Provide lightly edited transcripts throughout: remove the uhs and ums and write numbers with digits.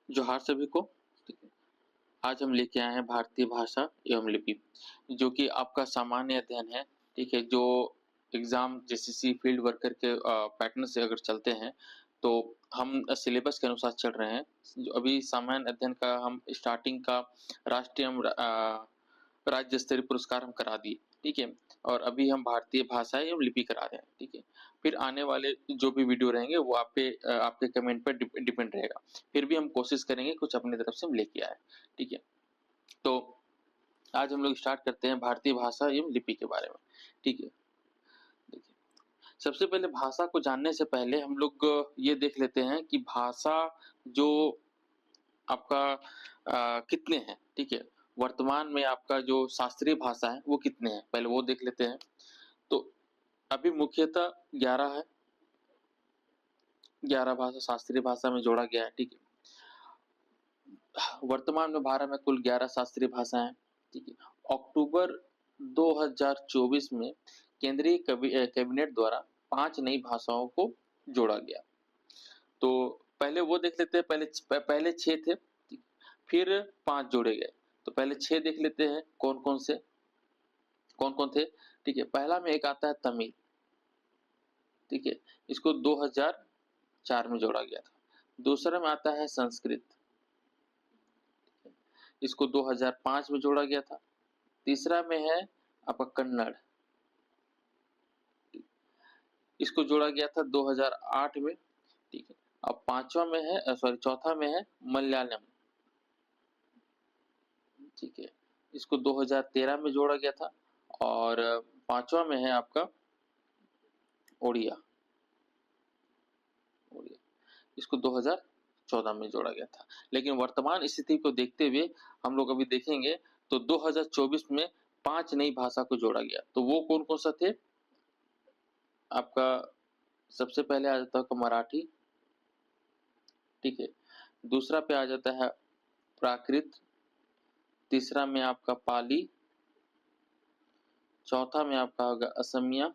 जोहार सभी को। ठीक है, आज हम लेके आए हैं भारतीय भाषा एवं लिपि, जो कि आपका सामान्य अध्ययन है। ठीक है, जो एग्जाम जेसीसी फील्ड वर्कर के पैटर्न से अगर चलते हैं तो हम सिलेबस के अनुसार चल रहे हैं। जो अभी सामान्य अध्ययन का हम स्टार्टिंग का राष्ट्रीय एवं राज्य स्तरीय पुरस्कार हम करा दिए। ठीक है, और अभी हम भारतीय भाषा एवं लिपि करा रहे हैं। ठीक है, फिर आने वाले जो भी वीडियो रहेंगे वो आपके कमेंट पर डिपेंड रहेगा। फिर भी हम कोशिश करेंगे कुछ अपनी तरफ से हम लेके आए। ठीक है, तो आज हम लोग स्टार्ट करते हैं भारतीय भाषा एवं लिपि के बारे में। ठीक है, देखिए, सबसे पहले भाषा को जानने से पहले हम लोग ये देख लेते हैं कि भाषा जो आपका कितने हैं। ठीक है, वर्तमान में आपका जो शास्त्रीय भाषा है वो कितने हैं, पहले वो देख लेते हैं। तो अभी मुख्यतः 11 है, 11 भाषा शास्त्रीय भाषा में जोड़ा गया है। ठीक है, वर्तमान में भारत में कुल 11 शास्त्रीय भाषाएं हैं। ठीक है, अक्टूबर 2024 में केंद्रीय कैबिनेट द्वारा 5 नई भाषाओं को जोड़ा गया। तो पहले वो देख लेते हैं, पहले 6 थे, फिर 5 जोड़े गए। तो पहले 6 देख लेते हैं कौन कौन थे। ठीक है, पहला में एक आता है तमिल। ठीक है, इसको 2004 में जोड़ा गया था। दूसरा में आता है संस्कृत, इसको 2005 में जोड़ा गया था। तीसरा में है आपका कन्नड़, इसको जोड़ा गया था 2008 में। ठीक है, अब चौथा में है मलयालम। ठीक है, इसको 2013 में जोड़ा गया था। और पांचवा में है आपका ओडिया, इसको 2014 में जोड़ा गया था। लेकिन वर्तमान स्थिति को देखते हुए हम लोग अभी देखेंगे तो 2024 में 5 नई भाषा को जोड़ा गया। तो वो कौन कौन सा थे आपका, सबसे पहले आ जाता है मराठी। ठीक है, दूसरा पे आ जाता है प्राकृत, तीसरा में आपका पाली, चौथा में आपका होगा असमिया।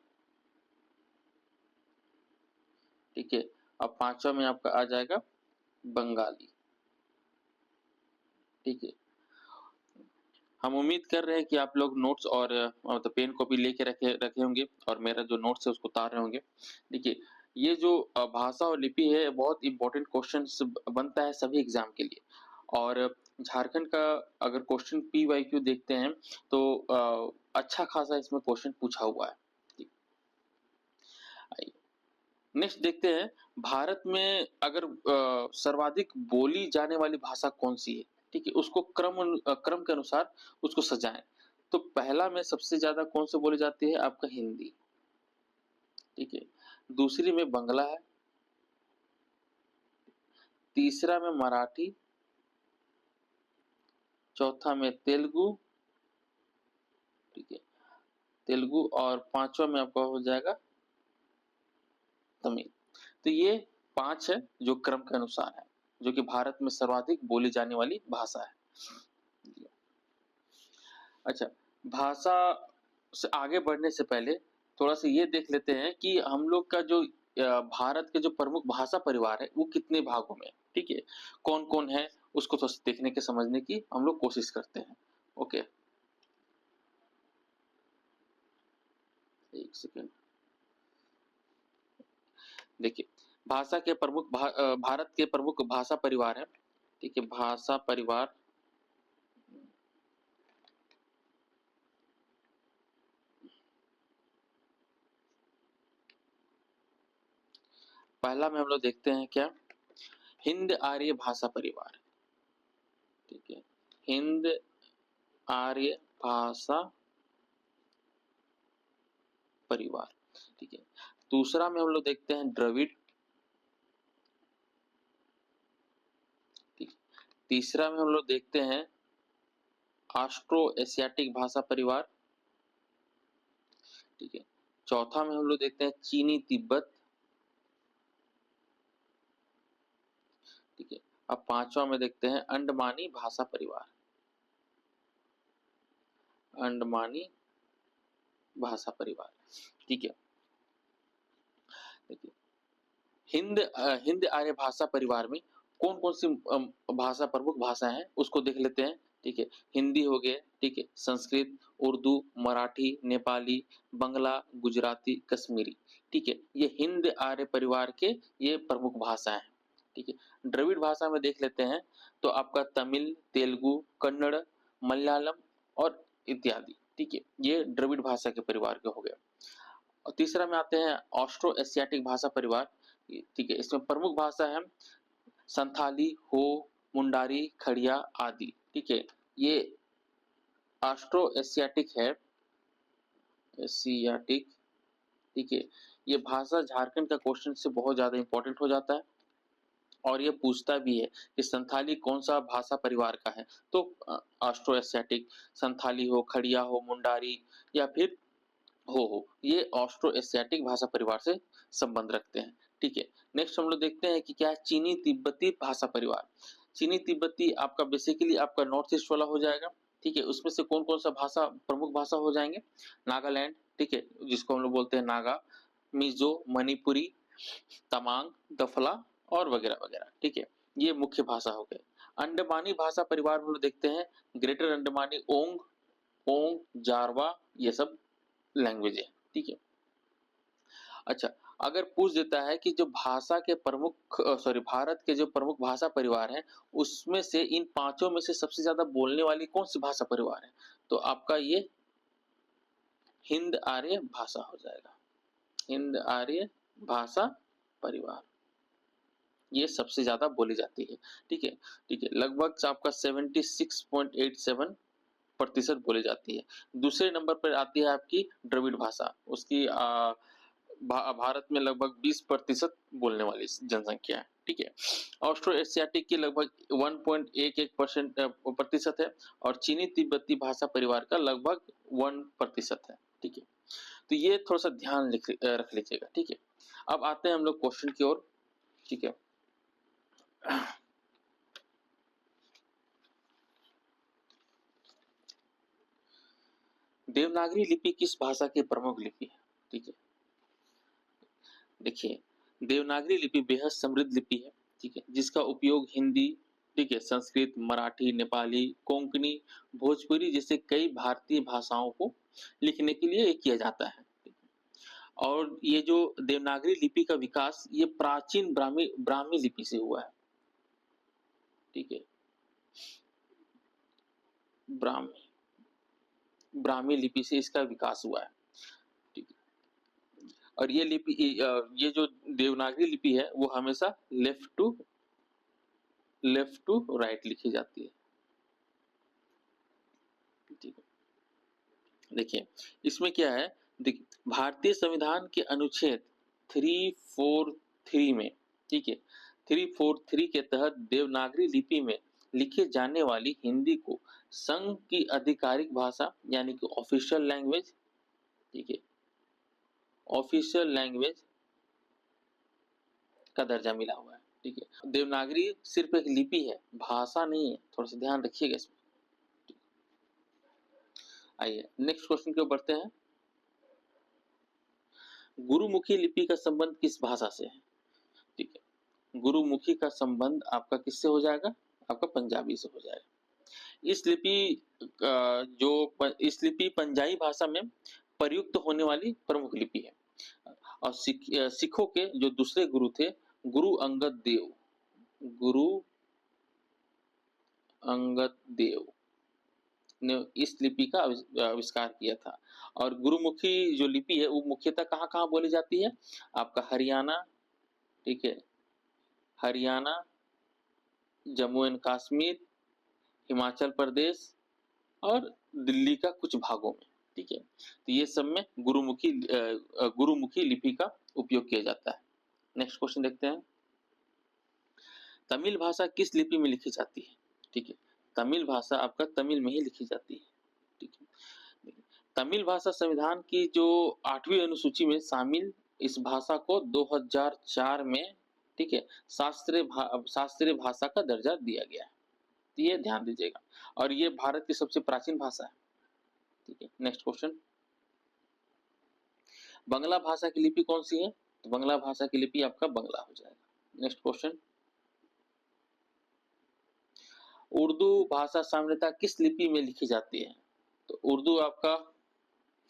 ठीक है, अब पांचवा में आपका आ जाएगा बंगाली। ठीक है, हम उम्मीद कर रहे हैं कि आप लोग नोट्स और मतलब पेन कॉपी लेके रखे होंगे और मेरा जो नोट्स है उसको उतार रहे होंगे। देखिए, ये जो भाषा और लिपि है बहुत इंपॉर्टेंट क्वेश्चन बनता है सभी एग्जाम के लिए। और झारखंड का अगर क्वेश्चन PYQ देखते हैं तो अच्छा खासा इसमें क्वेश्चन पूछा हुआ है। नेक्स्ट देखते हैं, भारत में अगर सर्वाधिक बोली जाने वाली भाषा कौन सी है। ठीक है, उसको क्रम के अनुसार उसको सजाएं। तो पहला में सबसे ज्यादा कौन सी बोली जाती है आपका हिंदी। ठीक है, दूसरी में बंगला है, तीसरा में मराठी, चौथा में तेलुगु। ठीक है, तेलुगु, और पांचवा में आपका हो जाएगा तमिल। तो ये 5 है जो क्रम के अनुसार है, जो कि भारत में सर्वाधिक बोली जाने वाली भाषा है। अच्छा, भाषा से आगे बढ़ने से पहले थोड़ा सा ये देख लेते हैं कि हम लोग का जो भारत के जो प्रमुख भाषा परिवार है वो कितने भागों में है। ठीक है, कौन कौन है उसको थोड़ा सा देखने के समझने की हम लोग कोशिश करते हैं। ओके, एक सेकेंड। देखिए, भारत के प्रमुख भाषा परिवार है। ठीक है, भाषा परिवार पहला में हम लोग देखते हैं क्या, हिंद आर्य भाषा परिवार। ठीक है, हिंद आर्य भाषा परिवार। ठीक है, दूसरा में हम लोग देखते हैं द्रविड़। ठीक, तीसरा में हम लोग देखते हैं ऑस्ट्रो एशियाटिक भाषा परिवार। ठीक है, चौथा में हम लोग देखते हैं चीनी तिब्बत। ठीक है, अब पांचवा में देखते हैं अंडमानी भाषा परिवार, अंडमानी भाषा परिवार। ठीक है, देखिए, हिंद आर्य भाषा परिवार में कौन कौन सी भाषा प्रमुख भाषा है उसको देख लेते हैं। ठीक है, हिंदी हो गया, ठीक है, संस्कृत, उर्दू, मराठी, नेपाली, बंगला, गुजराती, कश्मीरी। ठीक है, ये हिंद आर्य परिवार के ये प्रमुख भाषा है। ठीक है, द्रविड़ भाषा में देख लेते हैं तो आपका तमिल, तेलुगु, कन्नड़, मलयालम और इत्यादि। ठीक है, ये द्रविड़ भाषा के परिवार के हो गए। और तीसरा में आते हैं ऑस्ट्रो एशियाटिक भाषा परिवार। ठीक है, इसमें प्रमुख भाषा है संथाली, हो, मुंडारी, खड़िया आदि। ठीक है, ये ऑस्ट्रो एशियाटिक है, एशियाटिक। ठीक है, ये भाषा झारखंड का क्वेश्चन से बहुत ज्यादा इंपॉर्टेंट हो जाता है और ये पूछता भी है कि संथाली कौन सा भाषा परिवार का है। तो ऑस्ट्रो एशियाटिक, संथाली हो, खड़िया हो, मुंडारी या फिर हो, ये ऑस्ट्रो एशियाटिक भाषा परिवार से संबंध रखते हैं। ठीक है, नेक्स्ट हम लोग देखते हैं कि क्या है चीनी तिब्बती भाषा परिवार। चीनी तिब्बती आपका बेसिकली आपका नॉर्थ ईस्ट वाला हो जाएगा। ठीक है, उसमें से कौन कौन सा भाषा प्रमुख भाषा हो जाएंगे, नागालैंड, ठीक है, जिसको हम लोग बोलते हैं नागा, मिजो, मणिपुरी, तमांग, दफला और वगैरह वगैरह। ठीक है, ये मुख्य भाषा हो गए। अंडमानी भाषा परिवार हम लोग देखते हैं ग्रेटर अंडमानी, ओंग, ओंग, जारवा, ये सब लैंग्वेज है। ठीक है, अच्छा, अगर पूछ देता है कि जो भाषा के प्रमुख भारत के जो प्रमुख भाषा परिवार हैं उसमें से इन पांचों में से सबसे ज्यादा बोलने वाली कौन सी भाषा परिवार है, तो आपका ये हिंद आर्य भाषा हो जाएगा। हिंद आर्य भाषा परिवार ये सबसे ज्यादा बोली जाती है। ठीक है, ठीक है, लगभग आपका 76.87% बोली जाती है। दूसरे नंबर पर आती है आपकी द्रविड़ भाषा, उसकी भारत में लगभग 20% बोलने वाली जनसंख्या है। ठीक है, ऑस्ट्रो एशियाटिक की लगभग 1.11% है और चीनी तिब्बती भाषा परिवार का लगभग 1% है। ठीक है, तो ये थोड़ा सा ध्यान रख लीजिएगा। ठीक है, अब आते हैं हम लोग क्वेश्चन की ओर। ठीक है, देवनागरी लिपि किस भाषा की प्रमुख लिपि है। ठीक है, देखिए देवनागरी लिपि बेहद समृद्ध लिपि है। ठीक है, जिसका उपयोग हिंदी, ठीक है, संस्कृत, मराठी, नेपाली, कोंकणी, भोजपुरी जैसे कई भारतीय भाषाओं को लिखने के लिए किया जाता है। और ये जो देवनागरी लिपि का विकास ये प्राचीन ब्राह्मी ब्राह्मी लिपि से हुआ है। ठीक है, ब्राह्मी ब्राह्मी लिपि से इसका विकास हुआ है। ठीक है, और ये लिपि ये जो देवनागरी लिपि है वो हमेशा लेफ्ट टू राइट लिखी जाती है। ठीक है, देखिए इसमें क्या है, देखिए भारतीय संविधान के अनुच्छेद 343 में, ठीक है, 343 के तहत देवनागरी लिपि में लिखे जाने वाली हिंदी को संघ की आधिकारिक भाषा यानी कि ऑफिशियल लैंग्वेज, ठीक है, ऑफिशियल लैंग्वेज का दर्जा मिला हुआ है। ठीक है, देवनागरी सिर्फ एक लिपि है, भाषा नहीं है, थोड़ा सा ध्यान रखिएगा इसमें। आइए नेक्स्ट क्वेश्चन की ओर बढ़ते हैं। गुरुमुखी लिपि का संबंध किस भाषा से है। ठीक है, गुरुमुखी का संबंध आपका किससे हो जाएगा, आपका पंजाबी से हो जाएगा। इस लिपि पंजाबी भाषा में प्रयुक्त होने वाली प्रमुख लिपि है। और सिखों के जो दूसरे गुरु थे गुरु अंगद देव ने इस लिपि का आविष्कार किया था। और गुरुमुखी जो लिपि है वो मुख्यतः कहाँ कहाँ बोली जाती है, आपका हरियाणा, ठीक है, हरियाणा, जम्मू एंड कश्मीर, हिमाचल प्रदेश और दिल्ली का कुछ भागों में। ठीक है, तो ये सब में गुरुमुखी लिपि का उपयोग किया जाता है। नेक्स्ट क्वेश्चन देखते हैं, तमिल भाषा किस लिपि में लिखी जाती है। ठीक है, तमिल भाषा आपका तमिल में ही लिखी जाती है। ठीक है, तमिल भाषा संविधान की जो 8वीं अनुसूची में शामिल इस भाषा को 2004 में, ठीक है, शास्त्रीय भाषा का दर्जा दिया गया है। तो ये ध्यान दीजिएगा और ये भारत की सबसे प्राचीन भाषा है। ठीक है, नेक्स्ट क्वेश्चन, बंगला भाषा की लिपि कौन सी है, तो बंगला भाषा की लिपि आपका बंगला हो जाएगा। नेक्स्ट क्वेश्चन, उर्दू भाषा सामान्यतः किस लिपि में लिखी जाती है? तो उर्दू आपका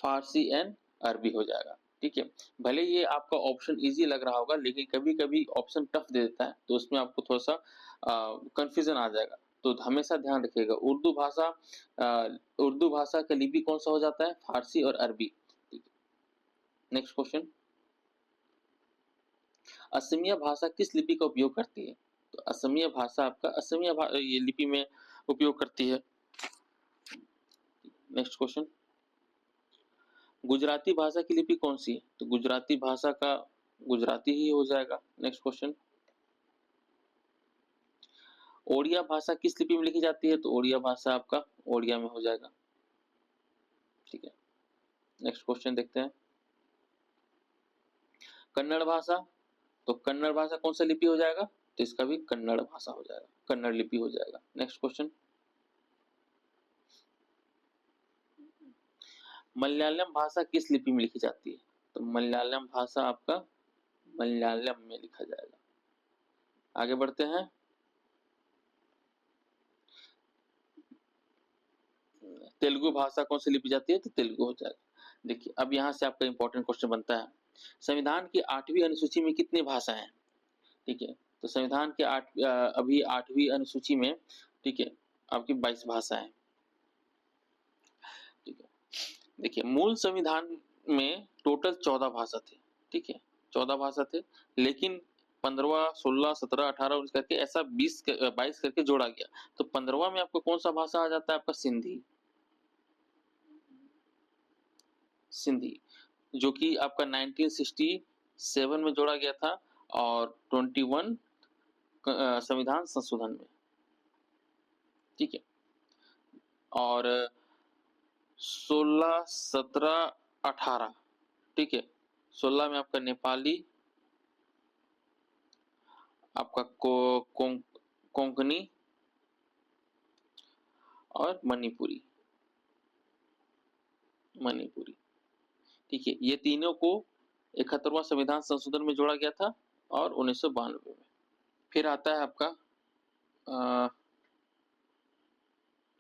फारसी एंड अरबी हो जाएगा। ठीक है, भले ये आपका ऑप्शन इजी लग रहा होगा लेकिन कभी-कभी ऑप्शन टफ दे देता है तो उसमें आपको थोड़ा-सा कंफ्यूजन आ जाएगा। तो हमेशा ध्यान रखिएगा उर्दू भाषा का लिपि कौन सा हो जाता है? फारसी और अरबी। ठीक है, नेक्स्ट क्वेश्चन, असमिया भाषा किस लिपि का उपयोग करती है? तो असमिया भाषा आपका ये लिपि में उपयोग करती है। नेक्स्ट क्वेश्चन, गुजराती भाषा की लिपि कौन सी है? तो गुजराती भाषा का गुजराती ही हो जाएगा। नेक्स्ट क्वेश्चन, ओडिया भाषा किस लिपि में लिखी जाती है? तो ओडिया भाषा आपका ओडिया में हो जाएगा। ठीक है, नेक्स्ट क्वेश्चन देखते हैं, कन्नड़ भाषा, तो कन्नड़ भाषा कौन सा लिपि हो जाएगा? तो इसका भी कन्नड़ भाषा हो जाएगा, कन्नड़ लिपि हो जाएगा। नेक्स्ट क्वेश्चन, मलयालम भाषा किस लिपि में लिखी जाती है? तो मलयालम भाषा आपका मलयालम में लिखा जाएगा। आगे बढ़ते हैं, तेलुगु भाषा कौन सी लिपि जाती है? तो तेलुगु हो जाएगा। देखिए अब यहाँ से आपका इंपॉर्टेंट क्वेश्चन बनता है, संविधान की 8वीं अनुसूची में कितनी भाषाएं हैं? ठीक है, तो संविधान के अभी 8वीं अनुसूची में, ठीक है, आपकी 22 भाषाएं हैं। ठीक है, देखिए मूल संविधान में टोटल 14 भाषा थे। ठीक है, 14 भाषा थे, लेकिन 15, 16, 17, 18, 19 करके ऐसा 22 करके जोड़ा गया। तो 15वां में आपको कौन सा भाषा आ जाता है? आपका सिंधी। सिंधी, जो कि आपका 1967 में जोड़ा गया था और 21 संविधान संशोधन में। ठीक है, और 16, 17, 18, ठीक है, 16 में आपका नेपाली, आपका कोंकणी और मणिपुरी। मणिपुरी, ठीक है, ये तीनों को 71वां संविधान संशोधन में जोड़ा गया था और 1992 में। फिर आता है आपका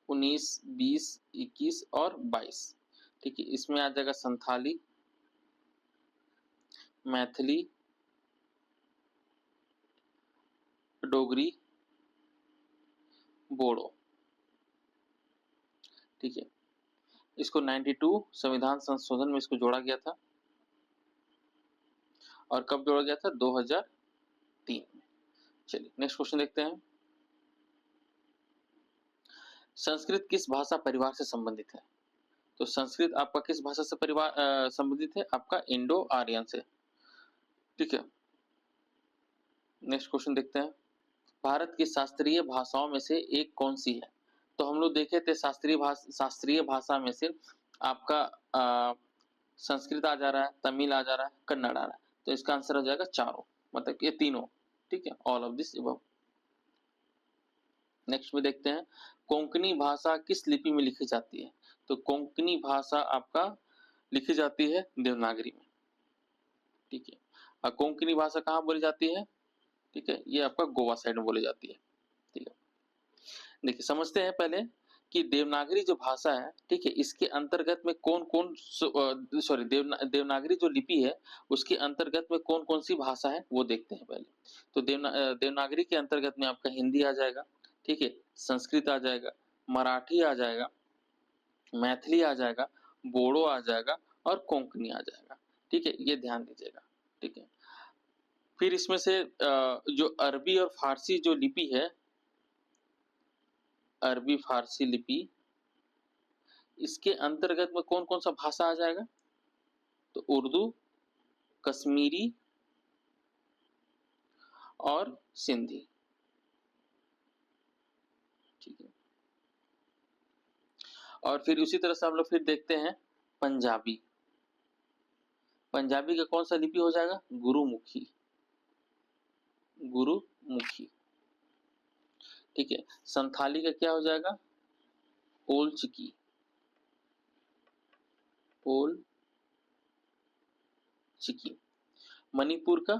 19, 20, 21 और 22। ठीक है, इसमें आ जाएगा संथाली, मैथिली, डोगरी, बोडो। ठीक है, इसको 92 संविधान संशोधन में इसको जोड़ा गया था और कब जोड़ा गया था? 2003 में। चलिए नेक्स्ट क्वेश्चन देखते हैं, संस्कृत किस भाषा परिवार से संबंधित है? तो संस्कृत आपका किस भाषा से परिवार संबंधित है? आपका इंडो आर्यन से। ठीक है, नेक्स्ट क्वेश्चन देखते हैं, भारत की शास्त्रीय भाषाओं में से एक कौन सी है? तो हम लोग देखे थे शास्त्रीय भाषा में से आपका संस्कृत आ जा रहा है, तमिल आ जा रहा है, कन्नड़ आ रहा है। तो इसका आंसर हो जाएगा चारों, मतलब ये तीनों। ठीक है, all of this above. Next में देखते हैं, कोंकणी भाषा किस लिपि में लिखी जाती है? तो कोंकणी भाषा आपका लिखी जाती है देवनागरी में। ठीक है, और कोंकणी भाषा कहाँ बोली जाती है? ठीक है, ये आपका गोवा साइड में बोली जाती है। ठीक है, देखिए समझते हैं पहले कि देवनागरी जो भाषा है, ठीक है, इसके अंतर्गत में कौन कौन सॉरी देवनागरी जो लिपि है उसके अंतर्गत में कौन कौन सी भाषा है वो देखते हैं पहले। तो देवनागरी के अंतर्गत में आपका हिंदी आ जाएगा, ठीक है, संस्कृत आ जाएगा, मराठी आ जाएगा, मैथिली आ जाएगा, बोडो आ जाएगा और कोंकणी आ जाएगा। ठीक है, ये ध्यान दीजिएगा। ठीक है, फिर इसमें से जो अरबी और फारसी जो लिपि है, अरबी फारसी लिपि, इसके अंतर्गत में कौन कौन सा भाषा आ जाएगा? तो उर्दू, कश्मीरी और सिंधी। ठीक है, और फिर उसी तरह से हम लोग फिर देखते हैं पंजाबी। पंजाबी का कौन सा लिपि हो जाएगा? गुरुमुखी। गुरुमुखी। ठीक है, संथाली का क्या हो जाएगा? ओल चिकी। ओल चिकी। मणिपुर का,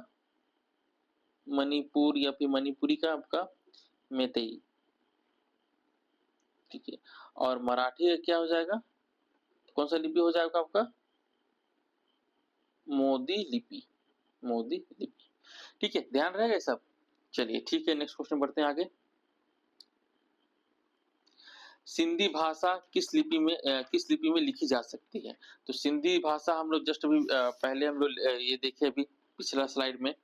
मणिपुर या फिर मणिपुरी का आपका मेतेई। ठीक है। और मराठी क्या हो जाएगा, कौन सा लिपि हो जाएगा आपका, मोदी लिपि, मोदी लिपि। ठीक है, ध्यान रहेगा ये सब। चलिए ठीक है, नेक्स्ट क्वेश्चन बढ़ते हैं आगे। सिंधी भाषा किस लिपि में लिखी जा सकती है? तो सिंधी भाषा हम लोग जस्ट अभी पहले हम लोग ये देखे अभी पिछला स्लाइड में,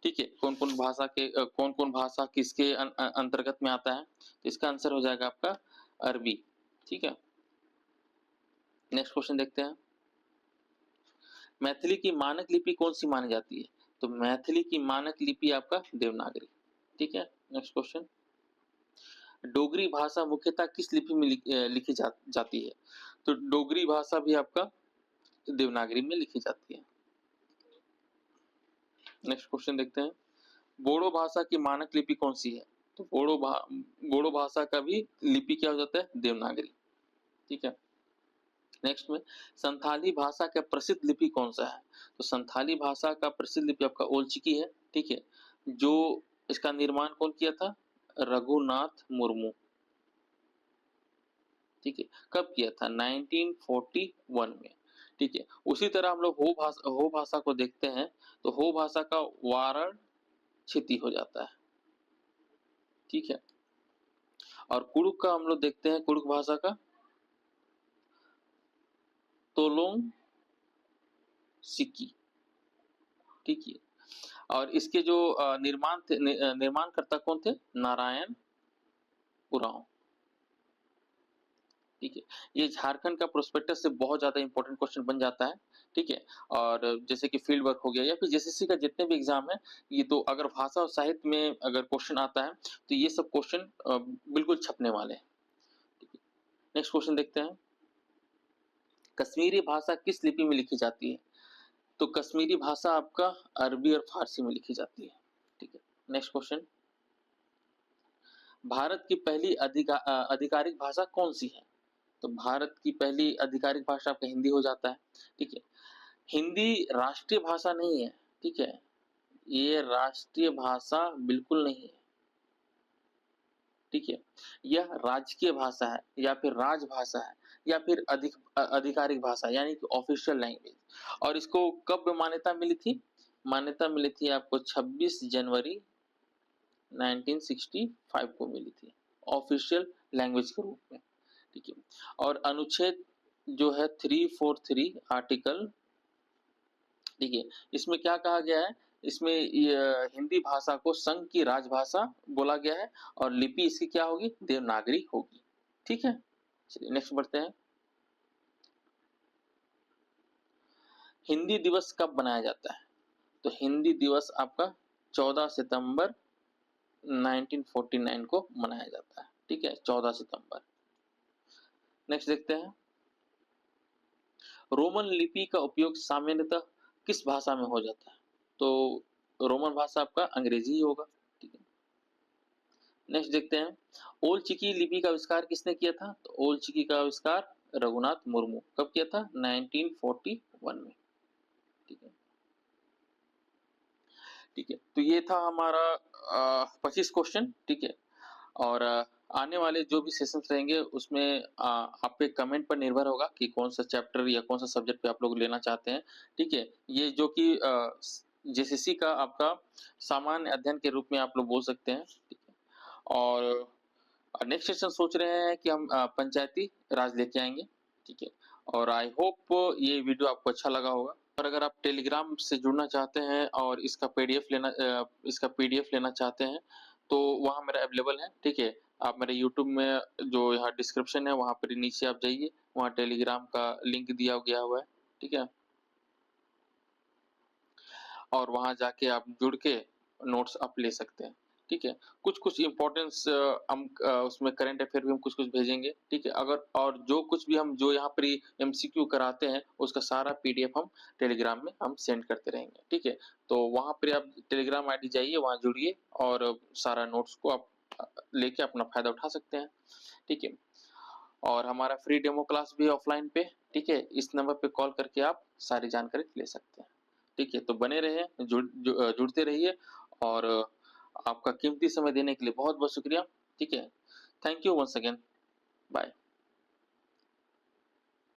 ठीक है, कौन कौन भाषा किसके अंतर्गत में आता है, तो इसका आंसर हो जाएगा आपका अरबी। ठीक है, नेक्स्ट क्वेश्चन देखते हैं। मैथिली की मानक लिपि कौन सी मानी जाती है? तो मैथिली की मानक लिपि आपका देवनागरी। ठीक है, नेक्स्ट क्वेश्चन। डोगरी भाषा मुख्यतः किस लिपि में लिखी जाती है? तो डोगरी भाषा भी आपका देवनागरी में लिखी जाती है। नेक्स्ट क्वेश्चन देखते हैं। बोडो भाषा की मानक लिपि कौन सी है? तो बोडो भाषा का भी लिपि क्या हो जाता है, देवनागरी। ठीक है, नेक्स्ट में संथाली भाषा का प्रसिद्ध लिपि कौन सा है? तो संथाली भाषा का प्रसिद्ध लिपि आपका ओलचिकी है। ठीक है, जो इसका निर्माण कौन किया था, रघुनाथ मुर्मू। ठीक है, कब किया था, 1941 में। ठीक है, उसी तरह हम लोग हो भाषा को देखते हैं, तो हो भाषा का वारण क्षिति हो जाता है। ठीक है, और कुड़ुक का हम लोग देखते हैं, कुड़ुक भाषा का तोलोंग सिकी। ठीक है, और इसके जो निर्माणकर्ता कौन थे, नारायण उरांव। ठीक है, ये झारखंड का प्रोस्पेक्टस से बहुत ज्यादा इंपॉर्टेंट क्वेश्चन बन जाता है। ठीक है, और जैसे कि फील्ड वर्क हो गया या फिर जेसीसी का जितने भी एग्जाम है, ये तो अगर भाषा और साहित्य में अगर क्वेश्चन आता है तो ये सब क्वेश्चन बिल्कुल छपने वाले हैं। नेक्स्ट क्वेश्चन देखते हैं। कश्मीरी भाषा किस लिपि में लिखी जाती है? तो कश्मीरी भाषा आपका अरबी और फारसी में लिखी जाती है। ठीक है, नेक्स्ट क्वेश्चन। भारत की पहली आधिकारिक भाषा कौन सी है? तो भारत की पहली आधिकारिक भाषा आपका हिंदी हो जाता है। ठीक है, हिंदी राष्ट्रीय भाषा नहीं है। ठीक है, ये राष्ट्रीय भाषा बिल्कुल नहीं है। ठीक है, यह राजकीय भाषा है या फिर राजभाषा है या फिर आधिकारिक भाषा यानी कि ऑफिशियल लैंग्वेज। और इसको कब मान्यता मिली थी? मान्यता मिली थी आपको 26 जनवरी 1965 को मिली थी, ऑफिशियल लैंग्वेज के रूप में। ठीक है, और अनुच्छेद जो है 343 आर्टिकल, ठीक है, इसमें क्या कहा गया है, इसमें हिंदी भाषा को संघ की राजभाषा बोला गया है और लिपि इसकी क्या होगी, देवनागरी होगी। ठीक है, चलिए नेक्स्ट बढ़ते हैं। हिंदी दिवस कब मनाया जाता है? तो हिंदी दिवस आपका 14 सितंबर 1949 को मनाया जाता है। ठीक है, 14 सितंबर। नेक्स्ट देखते हैं। रोमन लिपि का उपयोग सामान्यतः किस भाषा में हो जाता है? तो रोमन भाषा आपका अंग्रेजी ही होगा। ठीक है, नेक्स्ट देखते हैं। ओल चिकी लिपि का आविष्कार किसने किया था? तो ओल चिकी का आविष्कार रघुनाथ मुर्मू। कब किया था? 1941 में। ठीक है, ठीक है, तो ये था हमारा 25 क्वेश्चन। ठीक है, और आने वाले जो भी सेशंस रहेंगे उसमें आप पे कमेंट पर निर्भर होगा कि कौन सा चैप्टर या कौन सा सब्जेक्ट पे आप लोग लेना चाहते हैं। ठीक है, ये जो कि जेसीसी का आपका सामान्य अध्ययन के रूप में आप लोग बोल सकते हैं। ठीक है, और नेक्स्ट सेशन सोच रहे हैं कि हम पंचायती राज लेके आएंगे। ठीक है, और आई होप ये वीडियो आपको अच्छा लगा होगा। और अगर आप टेलीग्राम से जुड़ना चाहते हैं और इसका पीडीएफ लेना चाहते हैं तो वहाँ मेरा अवेलेबल है। ठीक है, आप मेरे यूट्यूब में जो यहाँ डिस्क्रिप्शन है वहाँ पर नीचे आप जाइए, वहाँ टेलीग्राम का लिंक दिया गया हुआ है। ठीक है, और वहाँ जाके आप जुड़ के नोट्स आप ले सकते हैं। ठीक है, कुछ कुछ इम्पोर्टेंस हम उसमें करंट अफेयर भी हम कुछ कुछ भेजेंगे। ठीक है, अगर और जो कुछ भी हम जो यहाँ पर एमसीक्यू कराते हैं उसका सारा पीडीएफ हम टेलीग्राम में हम सेंड करते रहेंगे। ठीक है, तो वहाँ पर आप टेलीग्राम आईडी जाइए, वहाँ जुड़िए और सारा नोट्स को आप लेके अपना फायदा उठा सकते हैं। ठीक है, और हमारा फ्री डेमो क्लास भी ऑफलाइन पे, ठीक है, इस नंबर पे कॉल करके आप सारी जानकारी ले सकते हैं। ठीक है, तो बने रहे, जुड़ते रहिए और आपका कीमती समय देने के लिए बहुत बहुत शुक्रिया। ठीक है, thank you once again. Bye.